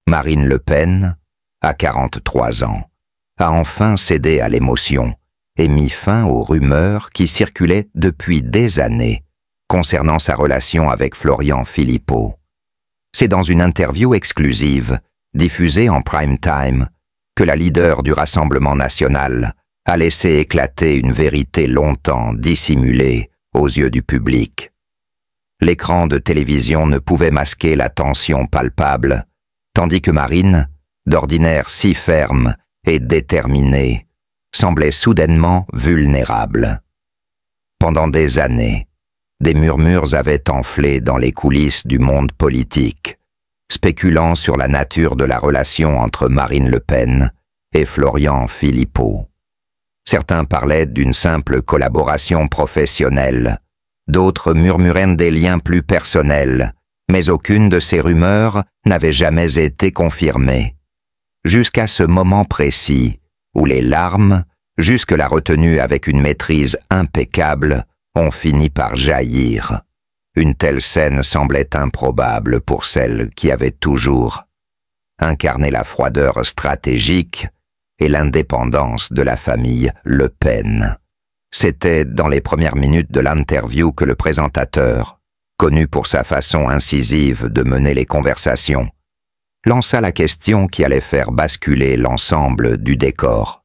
Marine Le Pen, à 43 ans, a enfin cédé à l'émotion et mis fin aux rumeurs qui circulaient depuis des années concernant sa relation avec Florian Philippot. C'est dans une interview exclusive, diffusée en prime time, que la leader du Rassemblement national a laissé éclater une vérité longtemps dissimulée aux yeux du public. L'écran de télévision ne pouvait masquer la tension palpable, tandis que Marine, d'ordinaire si ferme et déterminée, semblait soudainement vulnérable. Pendant des années, des murmures avaient enflé dans les coulisses du monde politique, spéculant sur la nature de la relation entre Marine Le Pen et Florian Philippot. Certains parlaient d'une simple collaboration professionnelle, d'autres murmuraient des liens plus personnels, mais aucune de ces rumeurs n'avait jamais été confirmée. Jusqu'à ce moment précis, où les larmes, jusque-là retenues avec une maîtrise impeccable, ont fini par jaillir. Une telle scène semblait improbable pour celle qui avait toujours incarné la froideur stratégique et l'indépendance de la famille Le Pen. C'était dans les premières minutes de l'interview que le présentateur, connu pour sa façon incisive de mener les conversations, lança la question qui allait faire basculer l'ensemble du décor.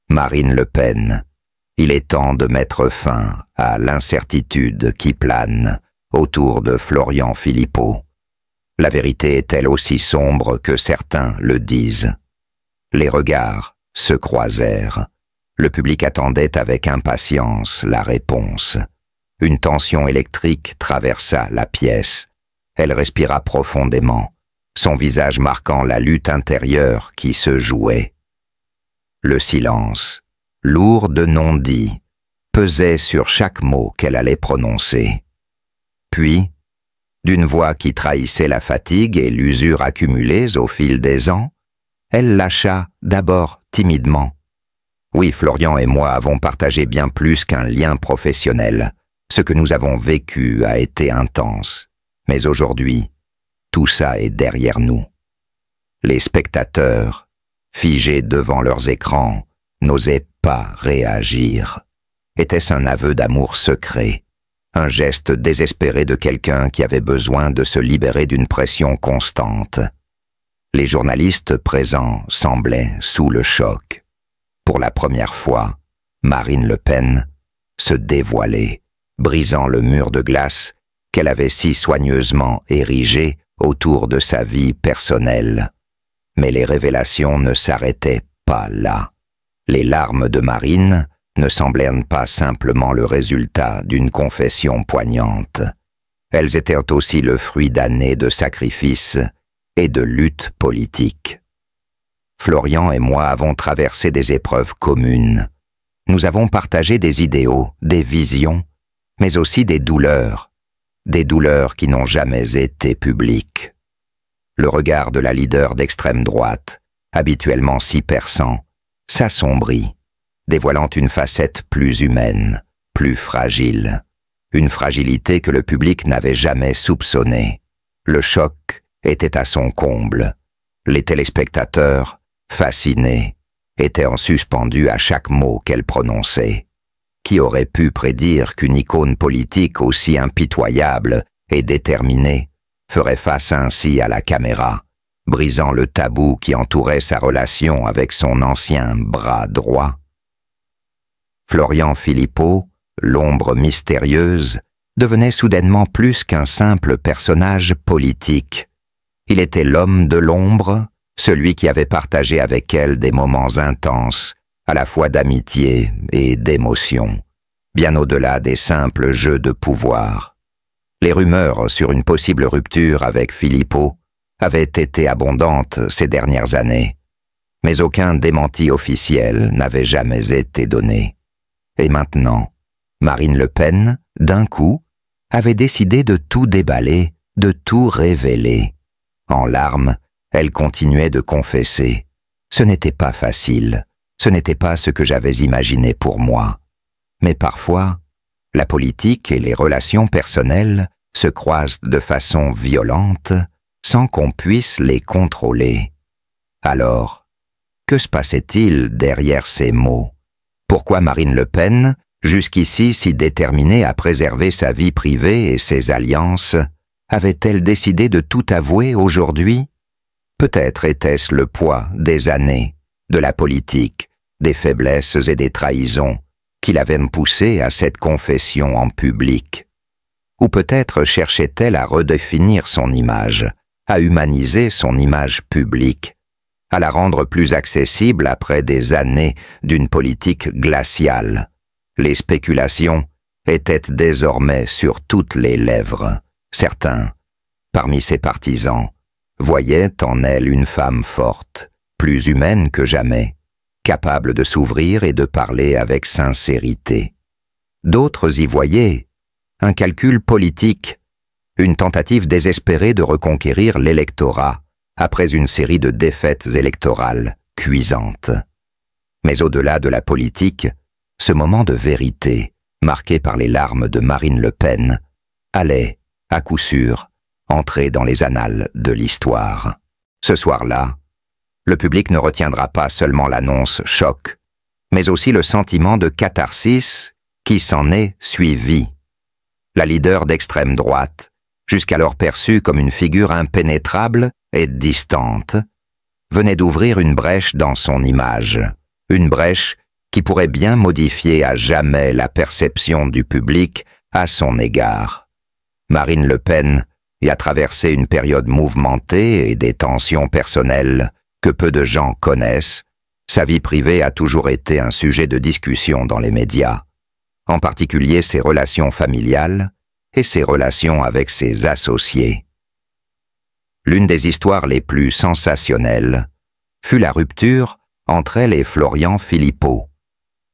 Marine Le Pen, il est temps de mettre fin à l'incertitude qui plane autour de Florian Philippot. La vérité est-elle aussi sombre que certains le disent? Les regards se croisèrent. Le public attendait avec impatience la réponse. Une tension électrique traversa la pièce. Elle respira profondément, son visage marquant la lutte intérieure qui se jouait. Le silence, lourd de non-dits, pesait sur chaque mot qu'elle allait prononcer. Puis, d'une voix qui trahissait la fatigue et l'usure accumulées au fil des ans, elle lâcha d'abord timidement. Oui, Florian et moi avons partagé bien plus qu'un lien professionnel. Ce que nous avons vécu a été intense. Mais aujourd'hui, tout ça est derrière nous. Les spectateurs, figés devant leurs écrans, n'osaient pas réagir. Était-ce un aveu d'amour secret, un geste désespéré de quelqu'un qui avait besoin de se libérer d'une pression constante? Les journalistes présents semblaient sous le choc. Pour la première fois, Marine Le Pen se dévoilait, brisant le mur de glace qu'elle avait si soigneusement érigé autour de sa vie personnelle. Mais les révélations ne s'arrêtaient pas là. Les larmes de Marine ne semblaient pas simplement le résultat d'une confession poignante. Elles étaient aussi le fruit d'années de sacrifices et de luttes politiques. Florian et moi avons traversé des épreuves communes. Nous avons partagé des idéaux, des visions, mais aussi des douleurs qui n'ont jamais été publiques. Le regard de la leader d'extrême droite, habituellement si perçant, s'assombrit, dévoilant une facette plus humaine, plus fragile, une fragilité que le public n'avait jamais soupçonnée. Le choc était à son comble. Les téléspectateurs, fascinés, étaient en suspendu à chaque mot qu'elle prononçait. Qui aurait pu prédire qu'une icône politique aussi impitoyable et déterminée ferait face ainsi à la caméra, brisant le tabou qui entourait sa relation avec son ancien bras droit? Florian Philippot, l'ombre mystérieuse, devenait soudainement plus qu'un simple personnage politique. Il était l'homme de l'ombre, celui qui avait partagé avec elle des moments intenses, à la fois d'amitié et d'émotion, bien au-delà des simples jeux de pouvoir. Les rumeurs sur une possible rupture avec Philippot avaient été abondantes ces dernières années, mais aucun démenti officiel n'avait jamais été donné. Et maintenant, Marine Le Pen, d'un coup, avait décidé de tout déballer, de tout révéler. En larmes, elle continuait de confesser. Ce n'était pas facile, ce n'était pas ce que j'avais imaginé pour moi. Mais parfois, la politique et les relations personnelles se croisent de façon violente sans qu'on puisse les contrôler. Alors, que se passait-il derrière ces mots? Pourquoi Marine Le Pen, jusqu'ici si déterminée à préserver sa vie privée et ses alliances, avait-elle décidé de tout avouer aujourd'hui? Peut-être était-ce le poids des années, de la politique, des faiblesses et des trahisons qui l'avaient poussée à cette confession en public. Ou peut-être cherchait-elle à redéfinir son image, à humaniser son image publique, à la rendre plus accessible après des années d'une politique glaciale. Les spéculations étaient désormais sur toutes les lèvres. Certains, parmi ses partisans, voyaient en elle une femme forte, plus humaine que jamais, capable de s'ouvrir et de parler avec sincérité. D'autres y voyaient un calcul politique, une tentative désespérée de reconquérir l'électorat après une série de défaites électorales cuisantes. Mais au-delà de la politique, ce moment de vérité, marqué par les larmes de Marine Le Pen, allait, à coup sûr, entrer dans les annales de l'histoire. Ce soir-là, le public ne retiendra pas seulement l'annonce choc, mais aussi le sentiment de catharsis qui s'en est suivi. La leader d'extrême droite, jusqu'alors perçue comme une figure impénétrable et distante, venait d'ouvrir une brèche dans son image, une brèche qui pourrait bien modifier à jamais la perception du public à son égard. Marine Le Pen y a traversé une période mouvementée et des tensions personnelles que peu de gens connaissent. Sa vie privée a toujours été un sujet de discussion dans les médias, en particulier ses relations familiales et ses relations avec ses associés. L'une des histoires les plus sensationnelles fut la rupture entre elle et Florian Philippot,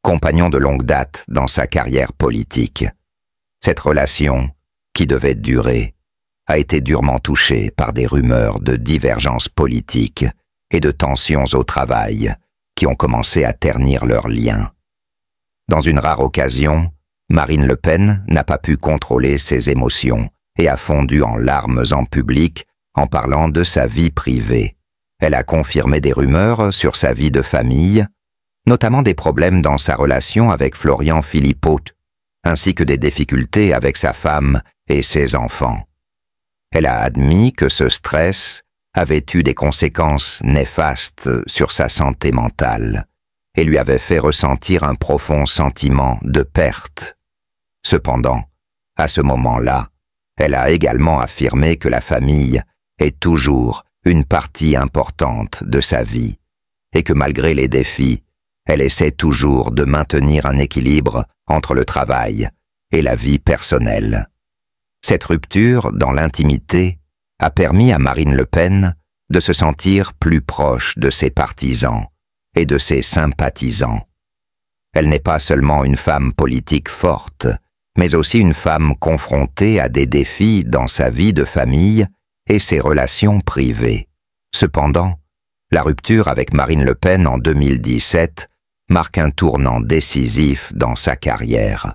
compagnon de longue date dans sa carrière politique. Cette relation, qui devait durer, a été durement touchée par des rumeurs de divergences politiques et de tensions au travail qui ont commencé à ternir leurs liens. Dans une rare occasion, Marine Le Pen n'a pas pu contrôler ses émotions et a fondu en larmes en public en parlant de sa vie privée. Elle a confirmé des rumeurs sur sa vie de famille, notamment des problèmes dans sa relation avec Florian Philippot, ainsi que des difficultés avec sa femme et ses enfants. Elle a admis que ce stress avait eu des conséquences néfastes sur sa santé mentale et lui avait fait ressentir un profond sentiment de perte. Cependant, à ce moment-là, elle a également affirmé que la famille est toujours une partie importante de sa vie et que malgré les défis, elle essaie toujours de maintenir un équilibre entre le travail et la vie personnelle. Cette rupture dans l'intimité a permis à Marine Le Pen de se sentir plus proche de ses partisans et de ses sympathisants. Elle n'est pas seulement une femme politique forte, mais aussi une femme confrontée à des défis dans sa vie de famille et ses relations privées. Cependant, la rupture avec Marine Le Pen en 2017 marque un tournant décisif dans sa carrière.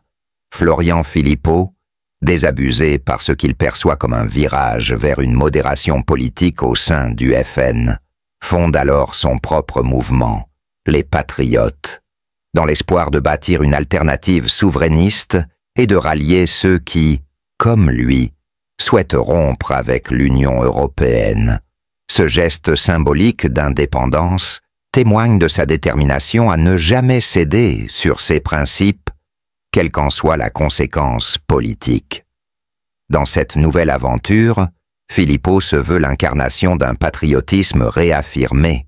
Florian Philippot, désabusé par ce qu'il perçoit comme un virage vers une modération politique au sein du FN, fonde alors son propre mouvement, les Patriotes, dans l'espoir de bâtir une alternative souverainiste et de rallier ceux qui, comme lui, souhaitent rompre avec l'Union européenne. Ce geste symbolique d'indépendance témoigne de sa détermination à ne jamais céder sur ses principes, quelle qu'en soit la conséquence politique. Dans cette nouvelle aventure, Philippot se veut l'incarnation d'un patriotisme réaffirmé,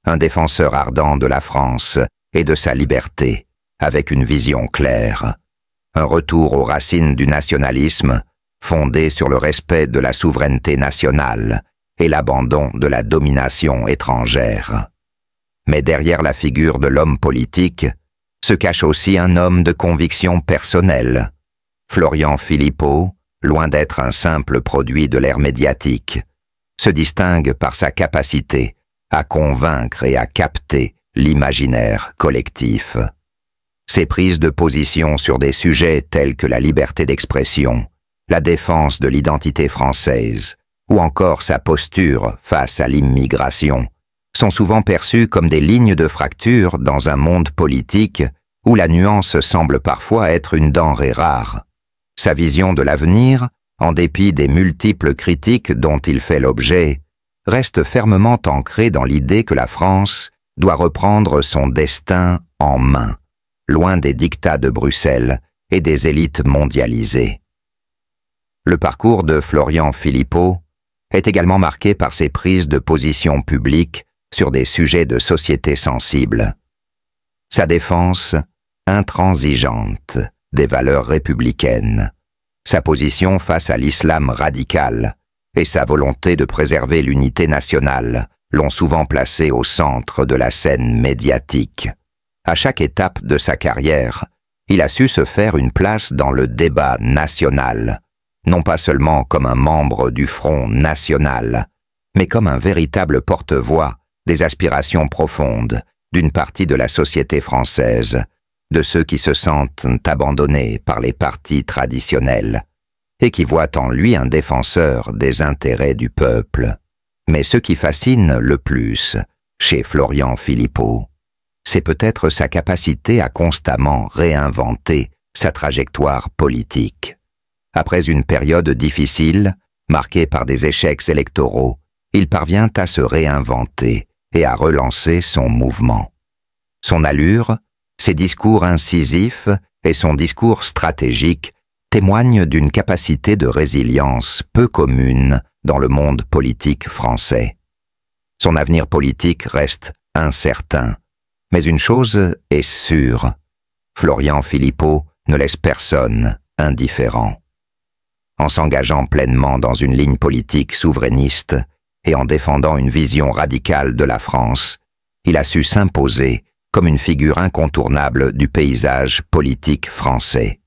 un défenseur ardent de la France et de sa liberté, avec une vision claire, un retour aux racines du nationalisme fondé sur le respect de la souveraineté nationale et l'abandon de la domination étrangère. Mais derrière la figure de l'homme politique se cache aussi un homme de conviction personnelle. Florian Philippot, loin d'être un simple produit de l'ère médiatique, se distingue par sa capacité à convaincre et à capter l'imaginaire collectif. Ses prises de position sur des sujets tels que la liberté d'expression, la défense de l'identité française ou encore sa posture face à l'immigration, sont souvent perçus comme des lignes de fracture dans un monde politique où la nuance semble parfois être une denrée rare. Sa vision de l'avenir, en dépit des multiples critiques dont il fait l'objet, reste fermement ancrée dans l'idée que la France doit reprendre son destin en main, loin des dictats de Bruxelles et des élites mondialisées. Le parcours de Florian Philippot est également marqué par ses prises de position publiques sur des sujets de société sensibles. Sa défense intransigeante des valeurs républicaines, sa position face à l'islam radical et sa volonté de préserver l'unité nationale l'ont souvent placé au centre de la scène médiatique. À chaque étape de sa carrière, il a su se faire une place dans le débat national, non pas seulement comme un membre du Front national, mais comme un véritable porte-voix des aspirations profondes d'une partie de la société française, de ceux qui se sentent abandonnés par les partis traditionnels et qui voient en lui un défenseur des intérêts du peuple. Mais ce qui fascine le plus chez Florian Philippot, c'est peut-être sa capacité à constamment réinventer sa trajectoire politique. Après une période difficile, marquée par des échecs électoraux, il parvient à se réinventer et à relancer son mouvement. Son allure, ses discours incisifs et son discours stratégique témoignent d'une capacité de résilience peu commune dans le monde politique français. Son avenir politique reste incertain, mais une chose est sûre, Florian Philippot ne laisse personne indifférent. En s'engageant pleinement dans une ligne politique souverainiste et en défendant une vision radicale de la France, il a su s'imposer comme une figure incontournable du paysage politique français.